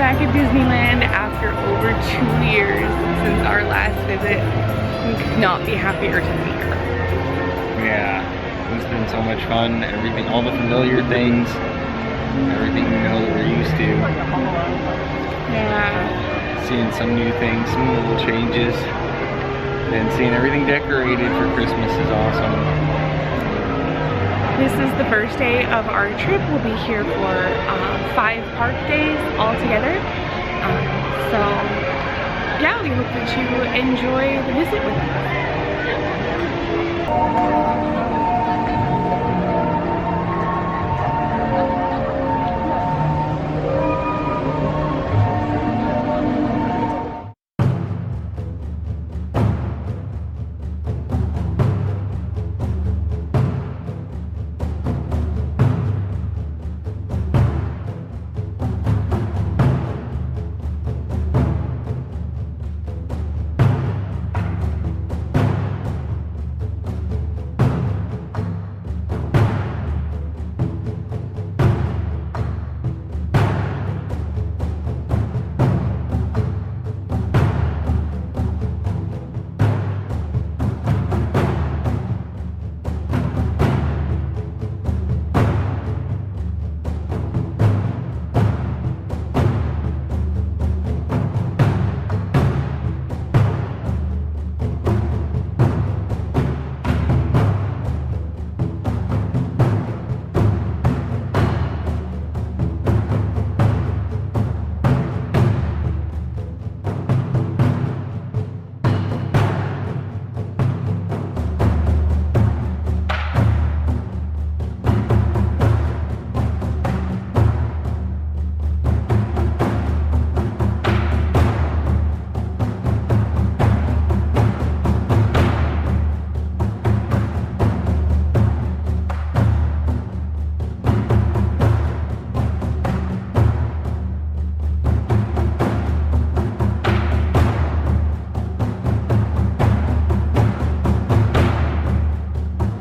back at Disneyland after over 2 years since our last visit. We could not be happier to be here. Yeah, it's been so much fun. Everything, all the familiar things, everything we know that we're used to. Yeah. Seeing some new things, some little changes, and seeing everything decorated for Christmas is awesome. This is the first day of our trip. We'll be here for 5 park days altogether. So yeah, we hope that you enjoy the visit with us.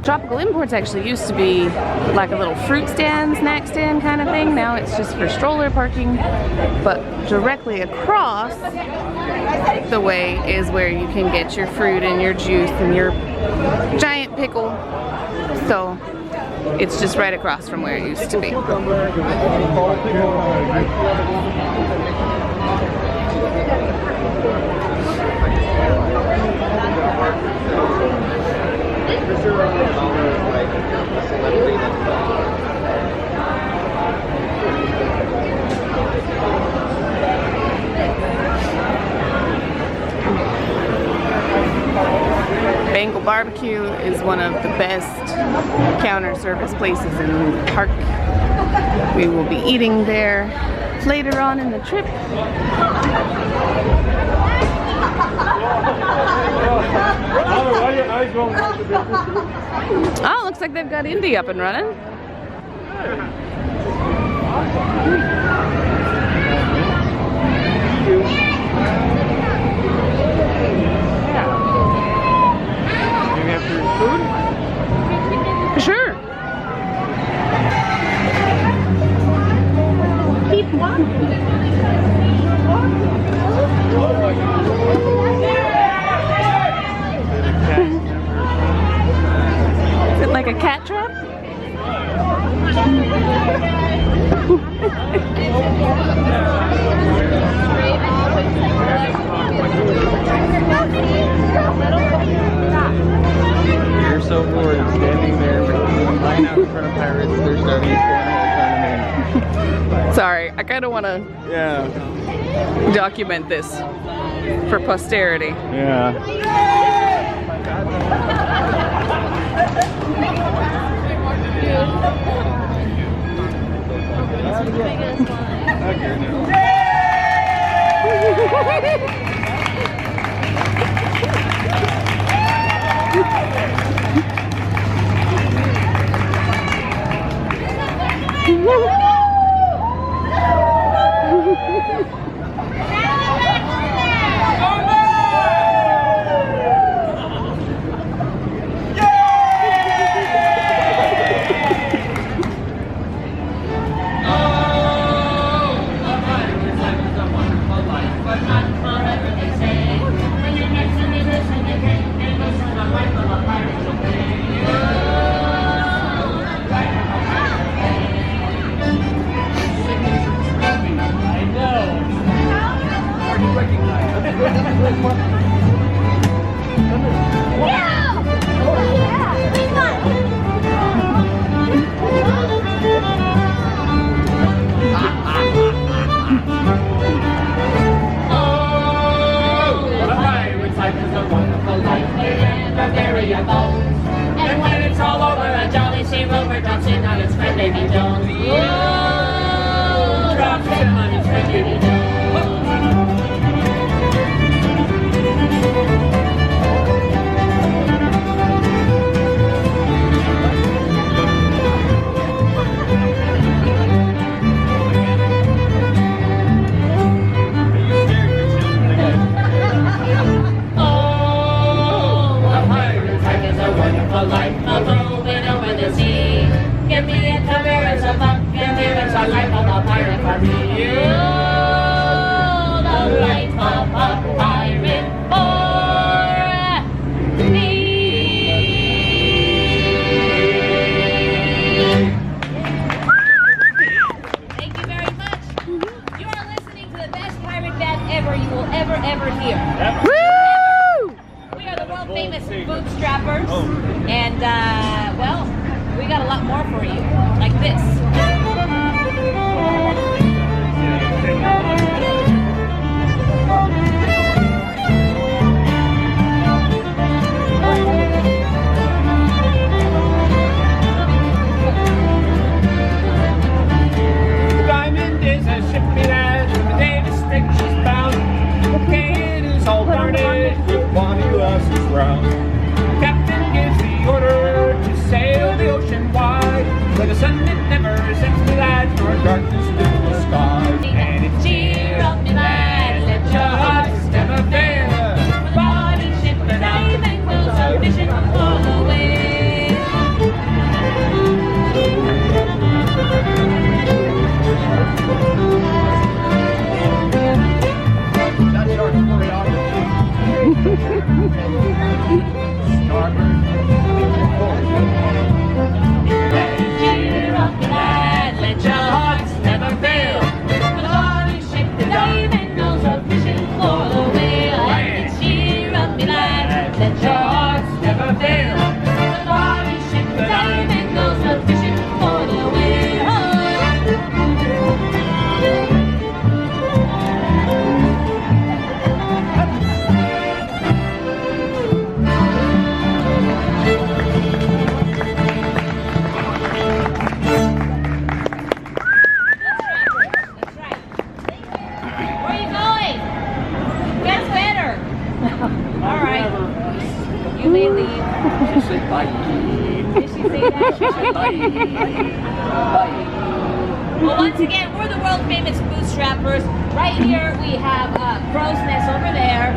Tropical Imports actually used to be like a little fruit stand, snack stand kind of thing. Now it's just for stroller parking, but directly across the way is where you can get your fruit and your juice and your giant pickle. So it's just right across from where it used to be. Bengal Barbecue is one of the best counter service places in the park. We will be eating there later on in the trip. Oh, looks like they've got Indy up and running. You have food? Sure. Keep walking. Is it like a cat trap? You're so bored of standing there line out in front of pirates. They're starting a tournament. Sorry, I kind of want to document this for posterity. Yeah. Ever hear. Woo! We are the world famous Bootstrappers, and well, we got a lot more for you, like this. The diamond is a ship made as the day the stick she's bound. Okay, it is all garnished with one glasses round. Captain gives the order to sail the ocean wide, where the sun it never sets me lads, nor darkness fills the skies. And it's cheer up, me lads, let your hearts never fail. The body ship and diamond goes a fishing all the way. That's our choreography. Starboard. Cheer up, lads, let your hearts never fail. The body ship, the diamond goes a fishing for the whale. And cheer up, lads, let your hearts never fail. The body ship, the diamond goes a fishing for the whale. That's right. Where are you going? Gets better. All right. You may leave. She said bye. Did she say that? She said bye. Bye. Well, once again, we're the world famous Bootstrappers. Right here we have Crow's Nest over there.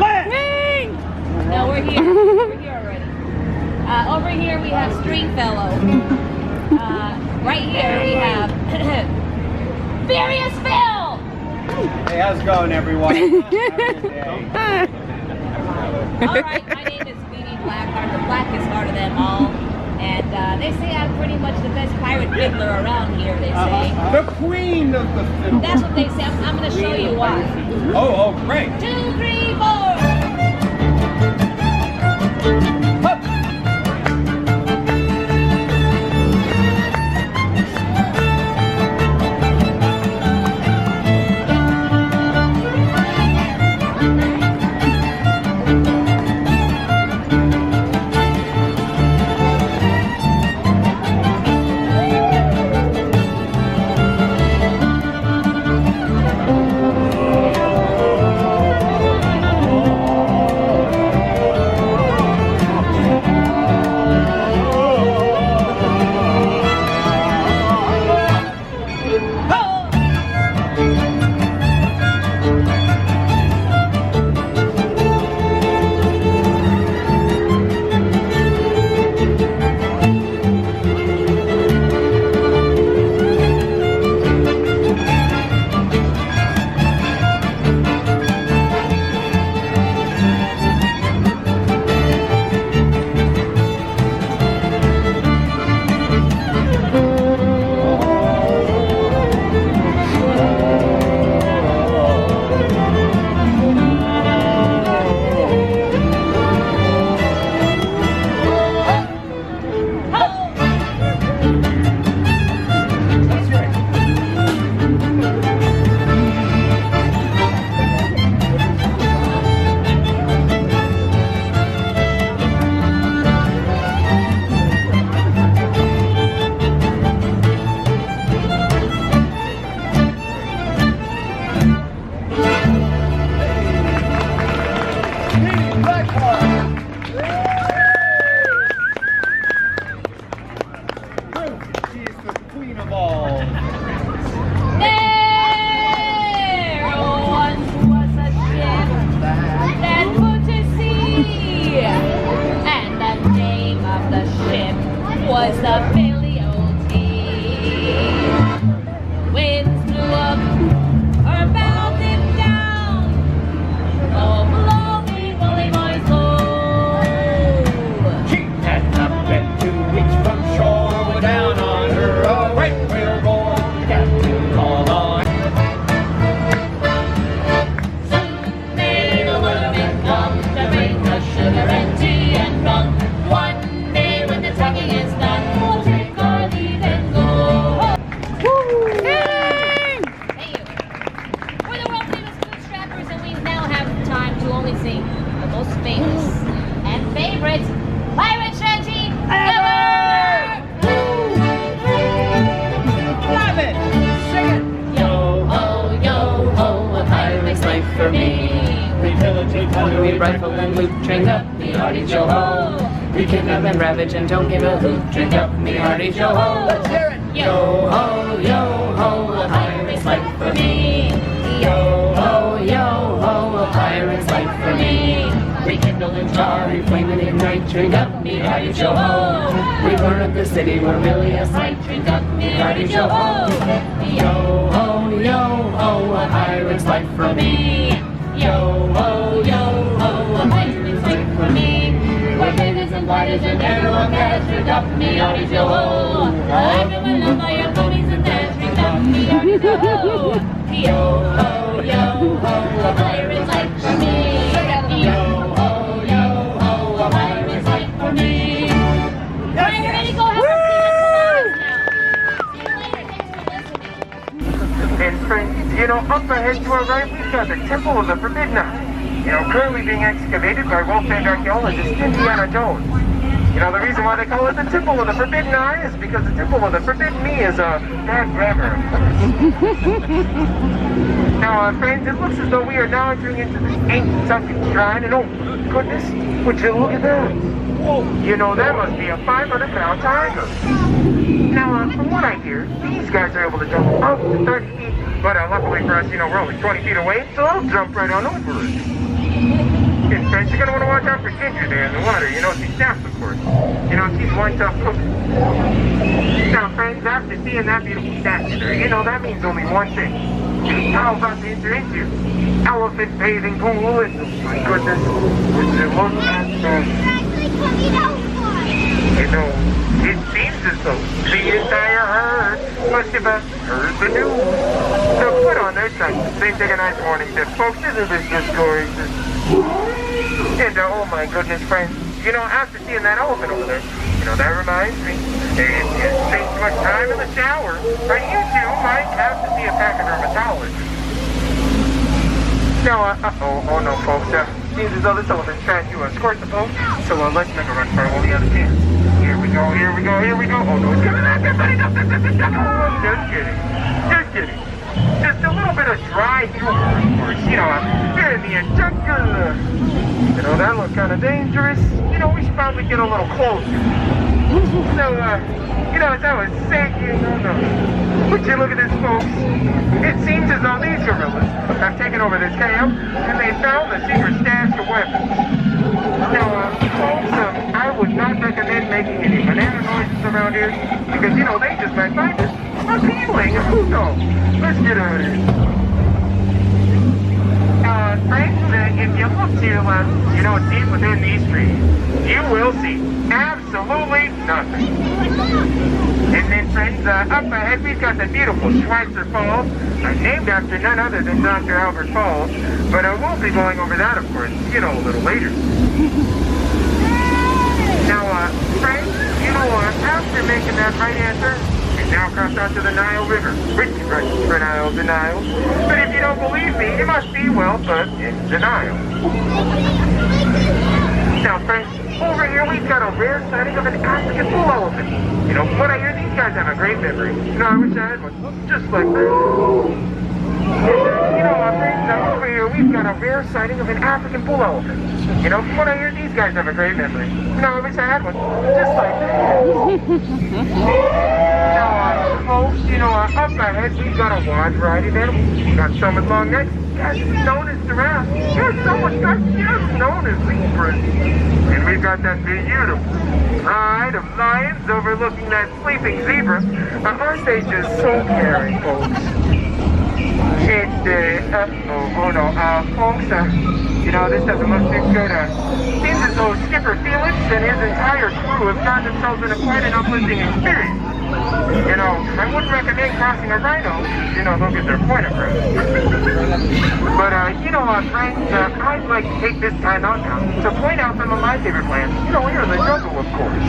No, we're here. We're here already. Over here we have Stringfellow. Right here we have Furious Phil. Hey, how's it going, everyone? All right, my name is Beanie Blackheart, the blackest heart of them all. And they say I'm pretty much the best pirate fiddler around here, they say. The queen of the fiddle. That's what they say. I'm going to show you why. Oh, great. 2, 3, 4. Hup. queen of all. There once was a ship that put to sea, and the name of the ship was the Billy O.T. Winds blew up or bowed it down. Oh, blow me, bully boys, blow. She had not been 2 weeks from shore when down on her a right whale roar. The captain called on. Soon may the women come to bring us sugar and tea and rum. One day when the tugging is done, we'll take our leave and go. Thank you. We're the world famous Bootstrappers, and we now have time to only sing the most famous and favorite pirate shanty ever! Love it! Sing it! Yo ho, a pirate's life for me. We pillage a town, We rifle and loot, drink up, me hearty yo ho. We kidnap and ravage and don't give a hoot, drink up, me hearty yo ho. let's hear it! Yo ho, a pirate's life for me. Yo ho, a pirate's life for me. we kindle and tar, We flame and ignite, drink up, me hearty yo ho. We burn up the city, we're really a sight, drink up, me hearty yo ho. Yo ho, a pirate's life for me. Yo ho, a pirate's life for me. We're babies and blighters and everyone cares, drink up, me hearty yo ho. Everyone love all your ponies and dance, drink up, me hearty yo ho. Yo ho, a pirate's life for me. Yo ho, a pirate's life for me. Alright, we're ready to go have some See you later, thanks for listening. And friends, up ahead to our right, we've got the Temple of the Forbidden Eye. Currently being excavated by well-famed archaeologist Indiana Jones. The reason why they call it the Temple of the Forbidden Eye is because the Temple of the Forbidden Me is bad grammar, of course. Now, friends, it looks as though we are now entering into this ancient sunken shrine, and oh, goodness, would you look at that? That must be a 500-pound tiger. Now, from what I hear, these guys are able to jump up to 30 feet, but luckily for us, we're only 20 feet away, so I'll jump right on over it. And friends, you're going to want to watch out for Ginger there in the water. She's staffed, of course. She's one tough cook. Now, friends, after seeing that beautiful statue there, that means only one thing. Now about to enter into elephant bathing pool, and oh my goodness, would you look at that? It seems as though the entire herd must have heard the news. So put on their trunks and take a nice morning dip, folks. Isn't this just gorgeous? And oh my goodness, friends, after seeing that elephant over there, that reminds me, if you spend too much time in the shower, you two might have to see a pack of dermatologists. Now, oh no, folks, seems as though this elephant's trying to squirt the boat, so let's make a run for all the other cans. Here we go. Oh no, it's coming out, just kidding. Just a little bit of dry humor, of course, here in the jungle. That looked kind of dangerous. We should probably get a little closer. So, as I was saying, would you look at this, folks? It seems as though these gorillas have taken over this camp, and they found the secret stash of weapons. Now, folks, I would not recommend making any banana noises around here, because, they just might find us appealing. So, let's get out of here. Friends, if you look to, deep within these trees, you will see absolutely nothing. And then, friends, up ahead we've got the beautiful Schweitzer Falls, named after none other than Dr. Albert Falls. But we'll be going over that, of course, a little later. Now, friends, after making that right answer, you now cross out to the Nile River, which runs for Niles and Niles. But if you don't believe me, it must be, but it's the Nile. Now, friends, over here we've got a rare sighting of an African bull elephant. From what I hear, these guys have a great memory. I wish I had one just like that. And, friends, over here we've got a rare sighting of an African bull elephant. You know, from what I hear, these guys have a great memory. No, I wish I had one. Just like that. Now, folks, you know, up ahead, we've got a wide variety of animals. We've got some with long necks, yes, known as giraffes. Yes, some with guts, yes, known as zebras. And we've got that beautiful pride of lions overlooking that sleeping zebra. Aren't they just so caring, folks? It's, folks, you know, this doesn't look too good. Seems as though Skipper Felix and his entire crew have gotten themselves into quite an uplifting experience. You know, I wouldn't recommend crossing a rhino, you know, they'll get their point across. But, you know, friends, I'd like to take this time out now to point out some of my favorite plants. You know, here in the jungle, of course.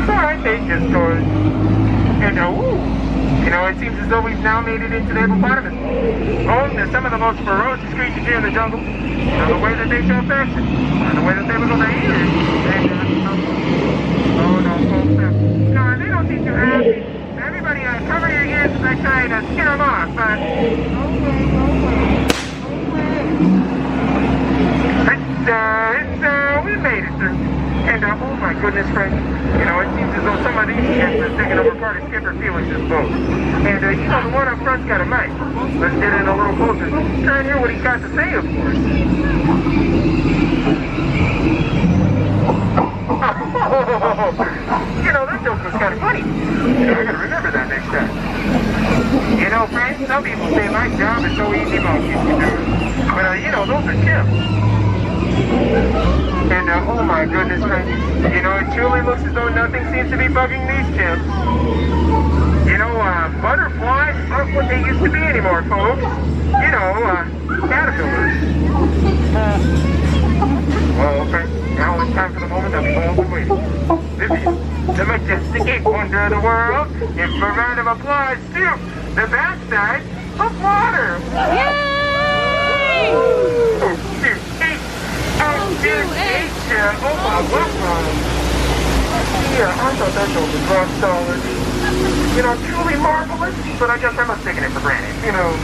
Alright, they just toys. And, you know, it seems as though we've now made it into the hippopotamus. Home to some of the most ferocious creatures here in the jungle. You know, the way that they show affection, the way that they wiggle their ears. And, oh no, folks, no, they don't seem too happy. Everybody, cover your ears as I try to scare them off. We made it through. And, oh my goodness, friends, you know, it seems as though some of these ships are taking over part of Skipper Felix's boat. And, you know, the one up front's got a mic. Let's get in a little closer. Try and hear what he's got to say, of course. You know, that joke was kind of funny. You know, I gotta remember that next time. You know, friends, some people say my job is so easy monkeys can do it. But, you know, those are chimps. And, oh my goodness, friends, you know, it truly looks as though nothing seems to be bugging these chimps. You know, butterflies aren't what they used to be anymore, folks. You know, caterpillars. Well, friends, now it's time for the moment that we've all been waiting. This is the majestic ape wonder of the world. Give a round of applause to the backside of water. Yay! Yeah, I thought that joke was rock solid. You know, truly marvelous, but I guess I must have taken it for granted. You know,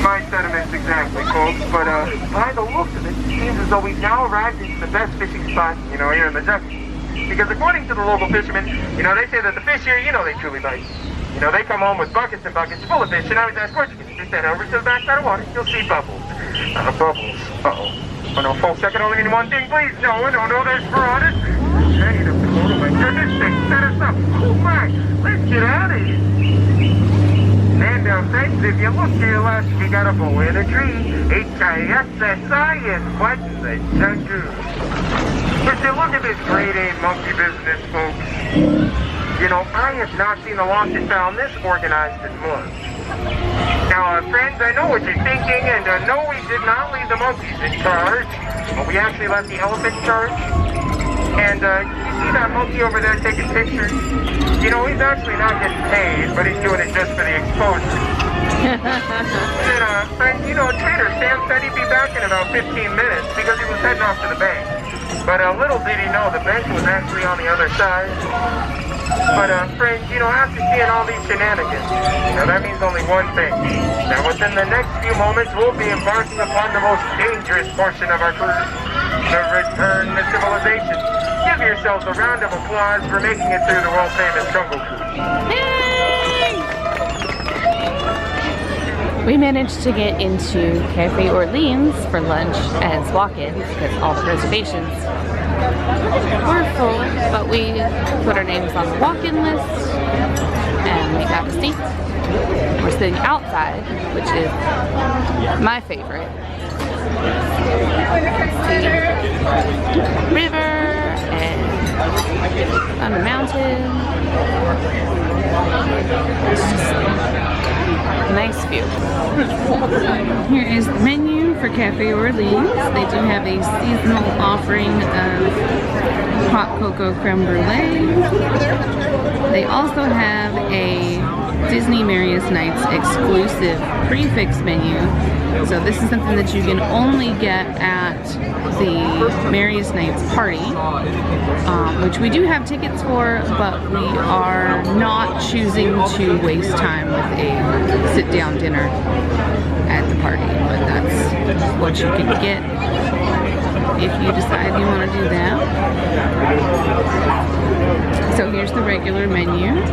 my sentiments exactly, folks. But by the looks of it, it seems as though we've now arrived into the best fishing spot, you know, here in the jungle. Because according to the local fishermen, you know, they say that the fish here, you know, they truly bite. You know, they come home with buckets and buckets full of fish, and I always ask, where'd you get? Just head over to the backside of water, you'll see bubbles. Bubbles. Uh-oh. Oh no, folks, I can only mean one thing, please. No, there's piranhas. Hey, oh my goodness, they set us up. Oh my, let's get out of here. And friends, if you look to your left, we got a bow in a tree. H-I-S-S-I is what the jungle. But you look at this grade A monkey business, folks. You know, I have not seen the lost and found this organized in months. Now, friends, I know what you're thinking, and no, we did not leave the monkeys in charge, but we actually let the elephant in charge. And you see that monkey over there taking pictures? You know, he's actually not getting paid, but he's doing it just for the exposure. And, friends, you know, Trader Sam said he'd be back in about 15 minutes because he was heading off to the bank. But little did he know the bank was actually on the other side. But, friends, you know, after seeing all these shenanigans, you know, that means only one thing. That within the next few moments, we'll be embarking upon the most dangerous portion of our cruise, the return to civilization. Give yourselves a round of applause for making it through the world-famous jungle cruise. Yay! We managed to get into Café Orleans for lunch as walk-ins because all the reservations were full, but we put our names on the walk-in list and we got a seat. We're sitting outside, which is my favorite. See river and on the mountain. It's just a nice view. Here is the menu for Café Orleans. They do have a seasonal offering of hot cocoa creme brulee. They also have a Disney Merriest Nights exclusive prefix menu. So this is something that you can only get at the Merriest Nights party, which we do have tickets for, but we are not choosing to waste time with a sit-down dinner at the party. But that's what you can get if you decide you want to do that. So here's the regular menu.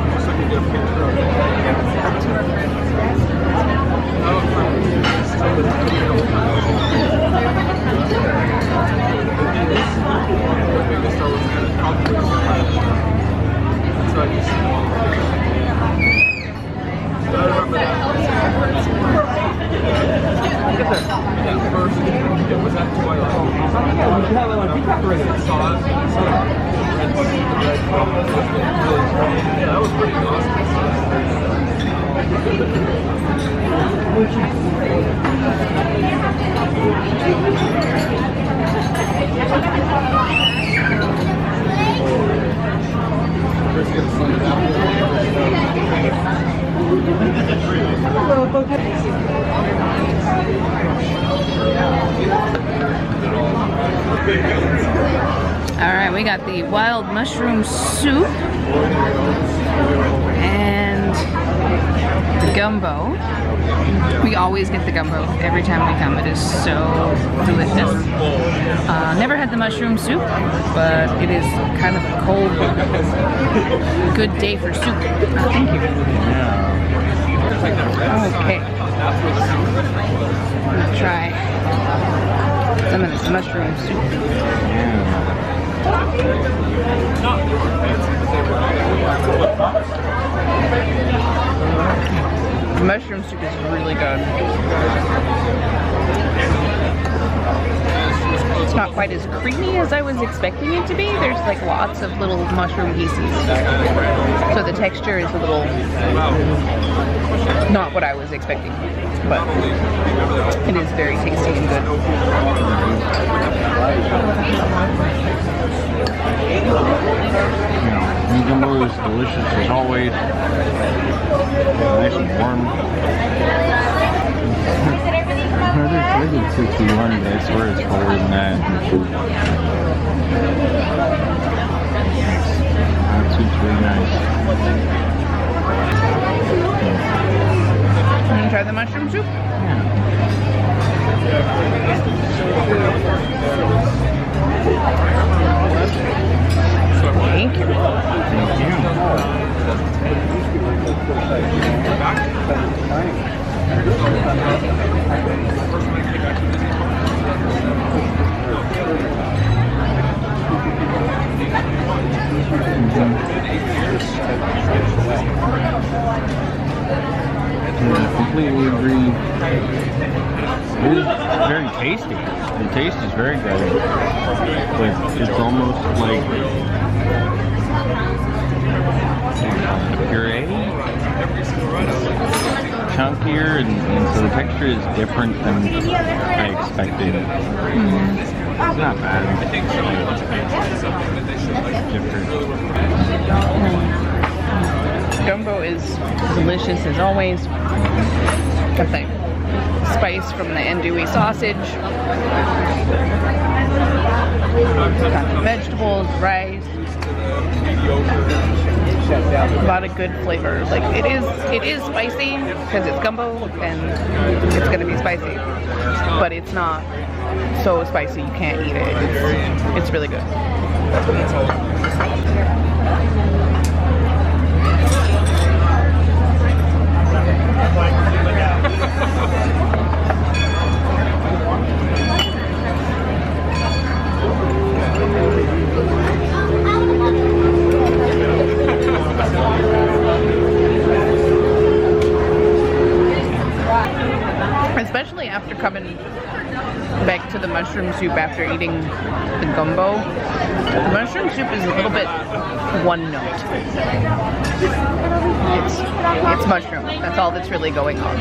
Alright, we got the wild mushroom soup and the gumbo. We always get the gumbo every time we come. It is so delicious. Never had the mushroom soup, but it is kind of a cold, good day for soup. Thank you. Okay. I'm gonna try some of this mushroom soup. The mushroom soup is really good. It's not quite as creamy as I was expecting it to be. There's like lots of little mushroom pieces. So the texture is a little not what I was expecting. But it is very tasty and good. The gumbo is delicious as always. Nice and warm. I think it's 61, but I swear it's colder than that. That soup's really nice. Want to try the mushroom soup? Thank you. Thank you. I completely agree. It is very tasty. The taste is very good. But it's almost like a puree. Chunkier, and so the texture is different than I expected. It's not bad. It's different. Gumbo is delicious as always. Got the spice from the andouille sausage. Got the vegetables, rice. A lot of good flavor. Like it is spicy because it's gumbo and it's gonna be spicy, but it's not so spicy you can't eat it. It's really good. Especially after coming back to the mushroom soup after eating the gumbo. The mushroom soup is a little bit one note. It's mushroom. That's all that's really going on.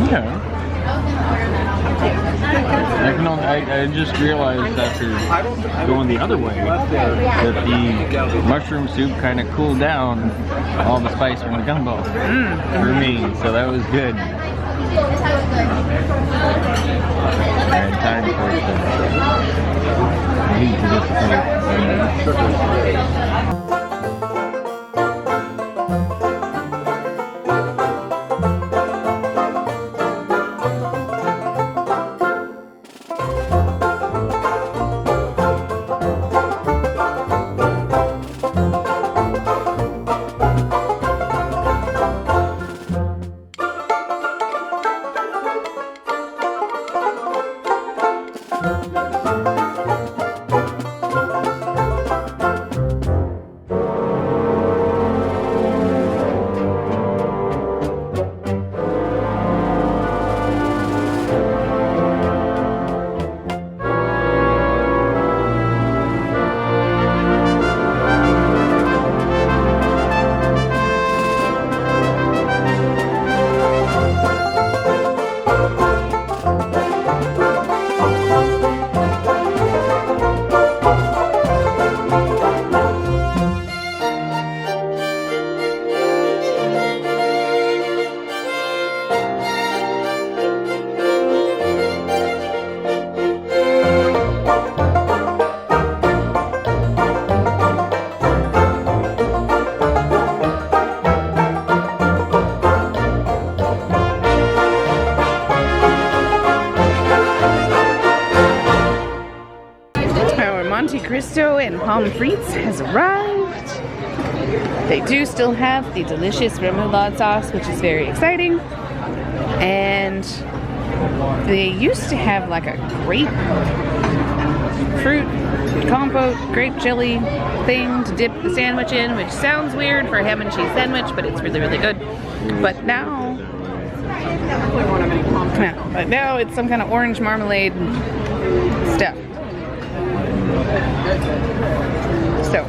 Okay. I just realized after going the other way that the mushroom soup kind of cooled down all the spice from the gumbo for me, so that was good. I had time for it to heat to dissipate. Monte Cristo and pommes frites has arrived. They do still have the delicious remoulade sauce, which is very exciting. And they used to have like a grape fruit compote, grape jelly thing to dip the sandwich in, which sounds weird for a ham and cheese sandwich, but it's really, really good. But now it's some kind of orange marmalade stuff. So,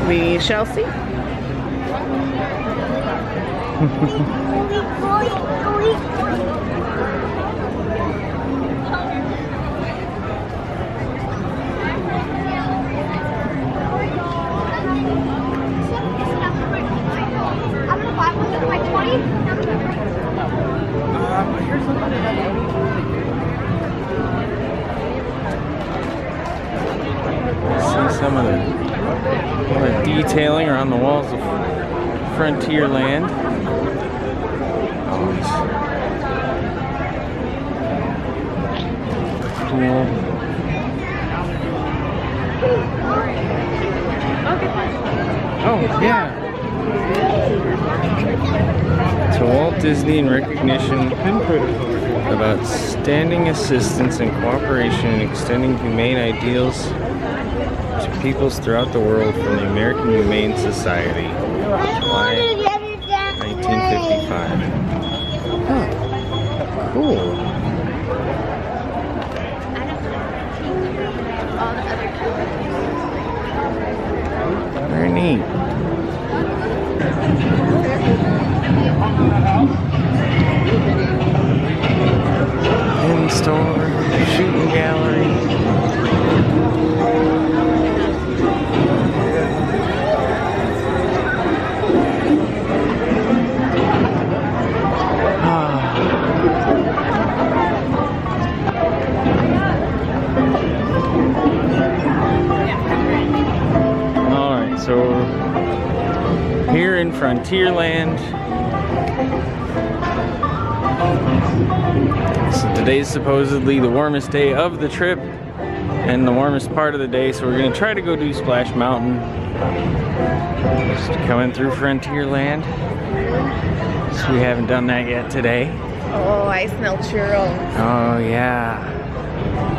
we shall see. Some of the detailing around the walls of Frontierland. Cool. Oh, yeah. To Walt Disney in recognition of outstanding assistance and cooperation in extending humane ideals to peoples throughout the world from the American Humane Society, July 1955. Huh. Cool. Very neat. In-store shooting gallery. So here in Frontierland, so today's supposedly the warmest day of the trip and the warmest part of the day, so we're going to try to go do Splash Mountain. Just coming through Frontierland, so we haven't done that yet today. Oh, I smell churros. Oh yeah.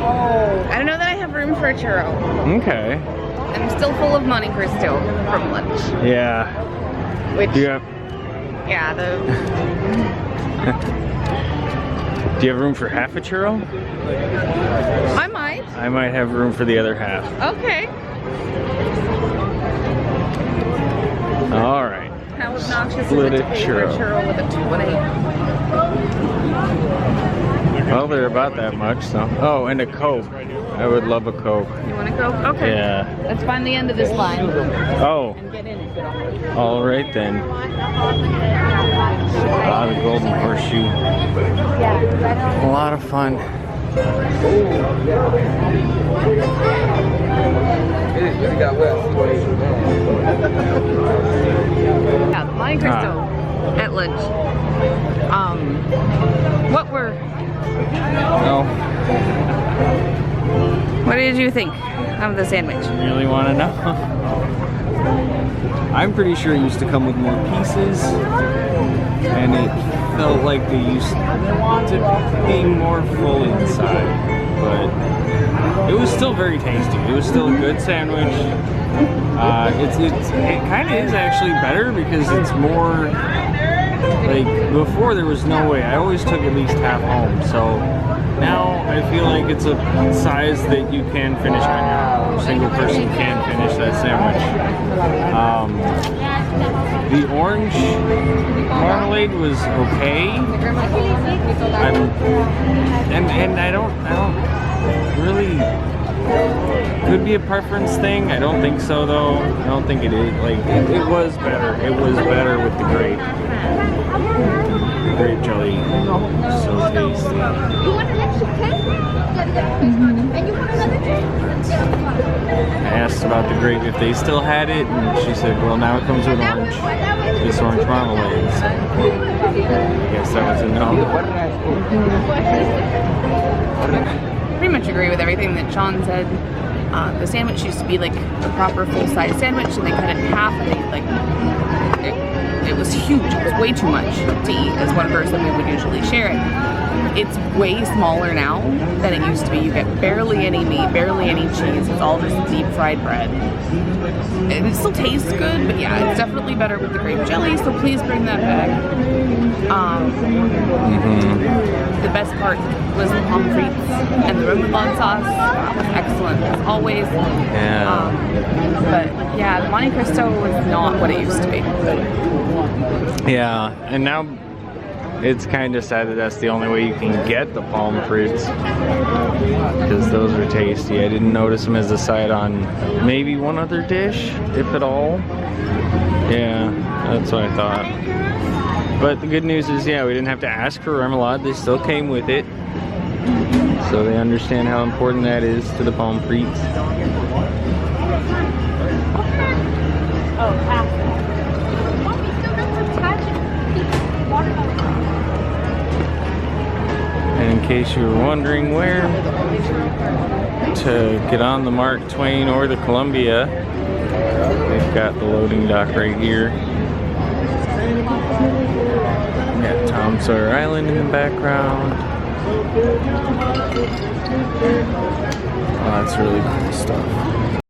Oh, I don't know that I have room for a churro. Okay. I'm still full of Monte Cristo from lunch. Yeah. Which, do you have... yeah, Do you have room for half a churro? I might. I might have room for the other half. Okay. All right. How obnoxious Split is a it to pay for a churro with a 2-1-8? Well, they're about that much, so. Oh, and a Coke. I would love a Coke. You want to go? Okay. Yeah. Let's find the end of this line Oh, and get in it. all right then. The Golden Horseshoe. A lot of fun. Yeah, the Monte Cristo at lunch. No, What did you think of the sandwich? really want to know? I'm pretty sure it used to come with more pieces, and it felt like they wanted being more full inside, but it was still very tasty. It was still a good sandwich. It kind of is actually better because it's more like before there was no way. I always took at least half home, so now I feel like it's a size that you can finish on your own. A single person can finish that sandwich. The orange marmalade was okay. And I don't really. Could be a preference thing. I don't think so though. I don't think it is. Like it was better. It was better with the grape. Grape jelly. So tasty. You want an extra cake? And you want another cake? I asked about the grape if they still had it, and she said, "Well, now it comes with orange. This orange marmalade." So I guess that was a no. Pretty much agree with everything that Sean said. The sandwich used to be like a proper full-size sandwich, and they cut it in half, and they like it was huge. It was way too much to eat as one person. We would usually share it. It's way smaller now than it used to be. You get barely any meat, barely any cheese. It's all just deep fried bread. And it still tastes good, but yeah, it's definitely better with the grape jelly, so please bring that back. The best part was the pommes frites and the remoulade sauce. That was excellent as always. Yeah. But yeah, the Monte Cristo was not what it used to be. Yeah, and now it's kind of sad that that's the only way you can get the pommes frites, because those are tasty. I didn't notice them as a side on maybe one other dish, if at all. Yeah, that's what I thought. But the good news is, yeah, we didn't have to ask for remoulade. They still came with it, so they understand how important that is to the pommes frites. And in case you were wondering where to get on the Mark Twain or the Columbia, they've got the loading dock right here. We got Tom Sawyer Island in the background. Oh, that's really cool stuff.